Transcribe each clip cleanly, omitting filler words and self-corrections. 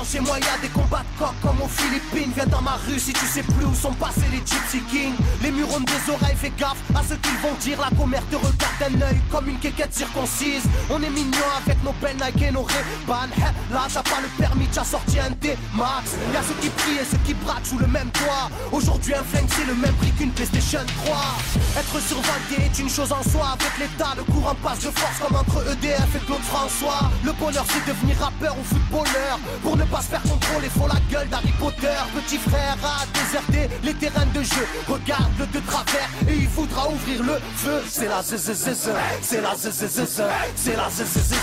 chez moi y'a des combats de coq comme aux Philippines. Viens dans ma rue si tu sais plus où sont passés les Gypsy Kings. Les murs ont des oreilles, fais gaffe à ce qu'ils vont dire. La commère te regarde d'un œil comme une quéquette circoncise. On est mignon avec nos belles Nike et nos Ray-Ban. Là t'as pas le permis, t'as sorti un D-Max. Y'a ceux qui prient et ceux qui braquent sous le même toit. Aujourd'hui un flingue c'est le même prix qu'une PlayStation 3. Être survalidé est une chose en soi. Avec l'état, le courant passe de force comme entre EDF et Claude François. Le bonheur c'est devenir rappeur ou footballeur. Pour ne pas se faire contrôler, faut la gueule d'Harry Potter. Petit frère a déserté les terrains de jeu. Regarde-le de travers et il voudra ouvrir le feu. C'est la zzzz, c'est la zzzz, c'est la zzzz,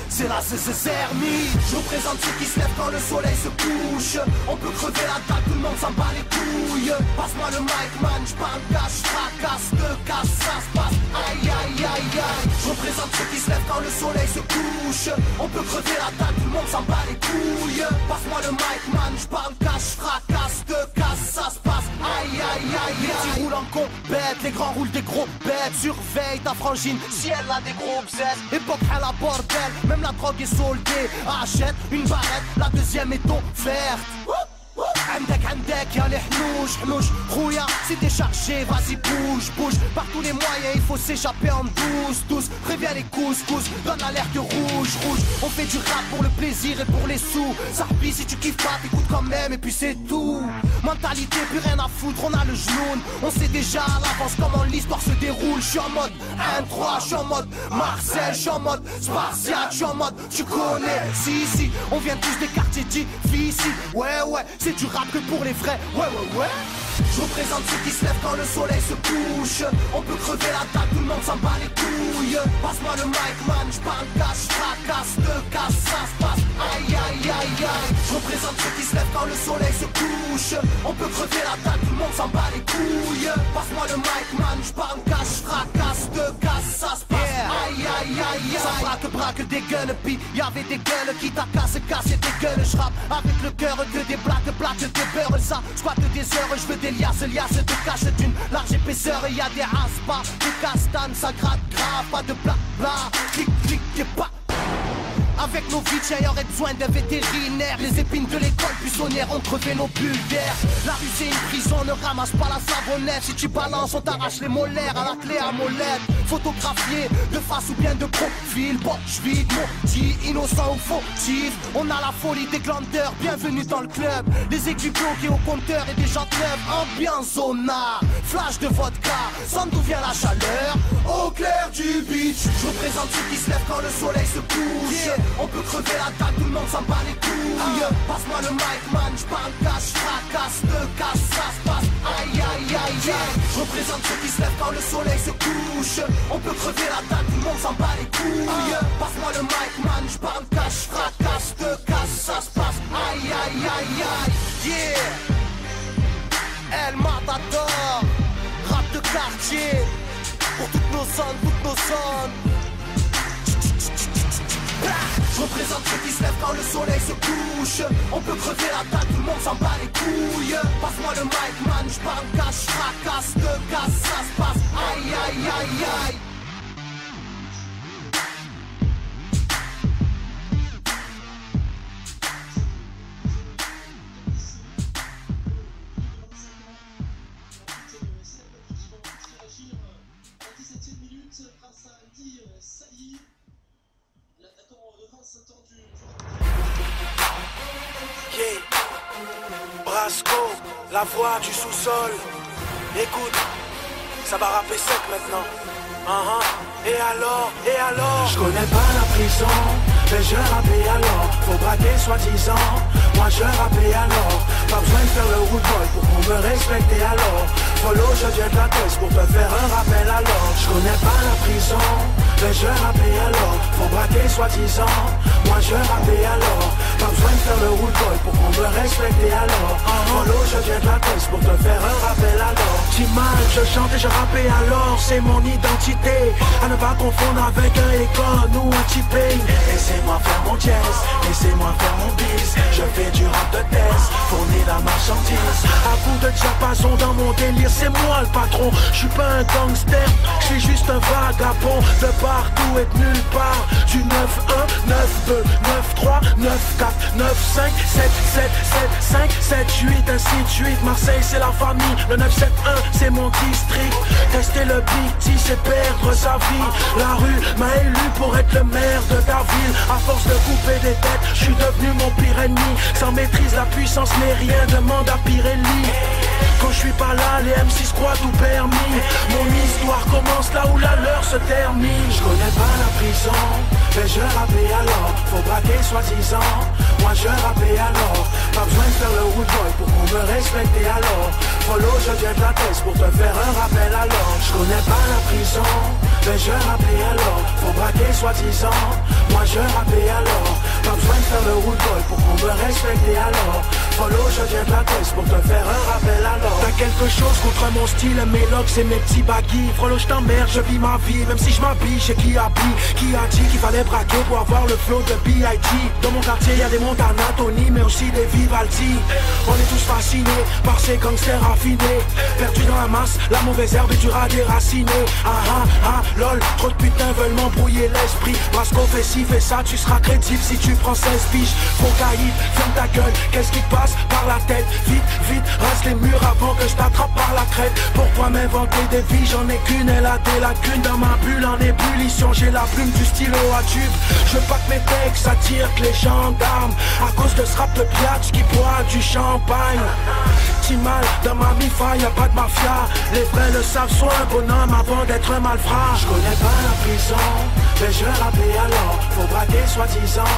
c'est la zzzermie. Je représente ceux qui se lèvent quand le soleil se couche. On peut crever la dalle, tout le monde s'en bat les couilles. Passe-moi le mic man, j'parle cache, fracasse, te casse, ça se passe. Aïe aïe aïe aïe. Je représente ceux qui se lèvent quand le soleil se couche. On peut crever la dalle, tout le monde s'en bat les couilles. Passe-moi le mic man, j'parle cache, fracasse, te casse, ça se passe. Aïe aïe aïe. Les petits roulent en compète, les grands roulent des gros bêtes. Surveille ta frangine si elle a des gros bzètes. Époque à la bordel, même la drogue est soldée. Achète une barrette, la deuxième est offerte. عندك يا الحنوش حنوش خويا c'est déchargé, vas-y bouge, bouge. Par tous les moyens il faut s'échapper en douce. Préviens les couscous, donne l'alerte rouge. On fait du rap pour le plaisir et pour les sous. Sarbi si tu kiffes pas t'écoutes quand même et puis c'est tout. Mentalité plus rien à foutre, on a le genou. On sait déjà à l'avance comment l'histoire se déroule. J'suis en mode 1-3, j'suis en mode Marcel, j'suis en mode Spartiate, j'suis en mode tu connais. Si, on vient tous des quartiers difficiles. Ouais, c'est du rap que pour les vrais, ouais. Je représente ceux qui se lèvent quand le soleil se couche. On peut crever la table, tout le monde s'en bat les couilles. Passe-moi le mic man, j'parle cache, fracasse, te casse, ça se passe. Aïe aïe aïe aïe. Je représente ceux qui se lèvent quand le soleil se couche. On peut crever la table, tout le monde s'en bat les couilles. Passe-moi le mic man, j'parle cache, fracasse, te casse, ça se passe. Aïe aïe aïe aïe. Ça braque des gueules, puis y'avait des gueules qui t'a cassé des gueules. J'rappe avec le cœur que des blagues de beurre. Ça squatte des heures, je veux des liasses de cache d'une large épaisseur. Et y'a des aspas, des castanes, ça gratte grave. Pas de bla, clic et pas. Avec nos vies, y aurait besoin d'un vétérinaire. Les épines de l'école buissonnière ont crevé nos bulles d'air. La rue c'est une prison, ne ramasse pas la savonnette. Si tu balances, on t'arrache les molaires à la clé à molette. Photographié de face ou bien de profil. Poche vide, maudit, innocent ou fautif. On a la folie des glandeurs, bienvenue dans le club. Les aiguilles bloquées au compteur et des jantes neuves. Ambiance zona, flash de vodka. Sans d'où vient la chaleur, au clair du beach. Je représente ceux qui se lèvent quand le soleil se couche. On peut crever la dalle, tout le monde s'en bat les couilles. Passe-moi le mic man, j'parle cache, fracasse, te casse, ça se passe. Aïe aïe aïe aïe. Je représente ceux qui se lèvent quand le soleil se couche. On peut crever la dalle, tout le monde s'en bat les couilles. Passe-moi le mic man, j'parle cache, fracasse, te casse, ça se passe. Aïe aïe aïe aïe. Yeah. El Matador, rap de quartier. Pour toutes nos zones, Je représente ceux qui se lèvent quand le soleil se couche. On peut crever la table, tout le monde s'en bat les couilles. Passe-moi le mic man, j'parle cache, fracasse, te casse, ça se passe. Aïe aïe aïe aïe. Brasco, la voix du sous-sol. Écoute, ça va rapper sec maintenant. Et alors je connais pas la prison, mais je rappais alors. Faut braquer soi-disant, moi je rappais alors. Pas besoin de faire le root boy pour qu'on me respecte alors. Follow, je viens de la tête pour te faire un rappel alors. Je connais pas la prison, mais je rappais alors. Faut braquer soi-disant, moi je rappais alors. Pas besoin de faire le root boy pour qu'on me respecte alors. Follow, je viens de la tête pour te faire un rappel alors. Si mal, je chante et je rappais alors. C'est mon identité, à ne pas confondre avec un Econ ou un T-Pain. Laissez-moi faire mon jazz, laissez-moi faire mon bis. Je fais du rap de test, fournir la marchandise. À bout de diapason dans mon délire, c'est moi le patron. Je suis pas un gangster, je suis juste un vagabond. De partout et de nulle part. Du 9-1, 9-2, 9-3, 9-4, 9-5, 7-7, 7-5, 7-8, ainsi de suite. Marseille c'est la famille, le 9-7-1 c'est mon district. Tester le Big T c'est perdre sa vie. La rue m'a élu pour être le maire de ta ville. À force de couper des têtes, je suis devenu mon pire ennemi. Sans maîtrise la puissance n'est rien, demande à Pirelli. Quand je suis pas là, les M6 croient tout permis. Mon histoire commence là où la leur se termine. Je connais pas la prison, mais je rappelle alors. Faut braquer soi-disant, moi je rappelle alors. Pas besoin de faire le wood boy pour qu'on me respecte alors. Follow, je viens de la tête pour te faire un rappel alors. Je connais pas la prison, mais je rappelle alors. Faut braquer soi-disant, moi je rappelle alors. Pas besoin de faire le wood boy pour qu'on me respecte alors. Follow, je viens de la tête pour te faire un rappel alors. T'as quelque chose contre mon style, mes locks et mes petits baggy. Frollo, je t'emmerde, je vis ma vie. Même si je m'habille, chez qui habille. Qui a dit qu'il fallait braquer pour avoir le flow de B.I.G. Dans mon quartier, y'a des Montana, Tony, mais aussi des Vivaldi. On est tous fascinés par ces gangsters raffinés. Perdus dans la masse, la mauvaise herbe est dure à déraciner. Lol, trop de putains veulent m'embrouiller l'esprit. Brasco fait ci, fait ça, tu seras crédible si tu prends 16 piges. Faut caïd, ferme ta gueule, qu'est-ce qui te passe par la tête? Vite, vite, rase les murs avant que je t'attrape par la crête. Pourquoi m'inventer des vies, j'en ai qu'une, elle a des lacunes. Dans ma bulle en ébullition, j'ai la plume du stylo à tube. Je veux pas que mes textes attirent que les gendarmes. À cause de ce rap de piatch qui boit du champagne. Mal dans ma mi-fa, y'a pas de mafia. Les vrais le savent, sois un bonhomme avant d'être un malfrat. Je connais pas la prison, mais je rappelle alors. Faut braquer soi-disant,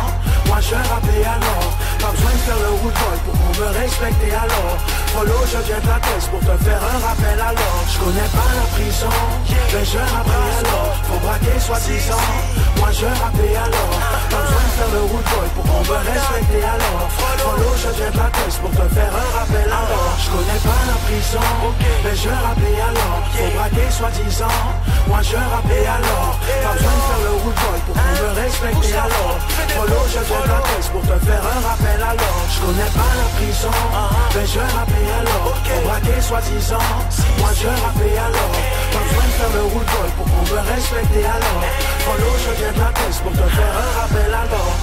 moi je rappelle alors. Pas besoin de faire le wood boy pour qu'on me respecte alors. Follow, je viens de la tête pour te faire un rappel alors. Je connais pas la prison, mais je rappelle alors. Faut braquer soi-disant, moi je rappelle alors. Pas besoin de faire le wood boy pour qu'on me respecte alors. Follow, je viens de la tête pour te faire un rappel alors. Je connais pas la prison, mais je rappelle alors. Faut braquer soi-disant, moi je rappelle alors. Pas besoin de faire le wood boy pour qu'on me respecte alors. Follow, je viens de la tête pour te faire un rappel alors. Je connais pas la prison, mais je rappelle alors. Faut braquer soi-disant, moi je rappelle alors. Pas besoin de faire le wood boy pour qu'on me respecte alors. Follow, je viens de la tête pour te faire un rappel alors.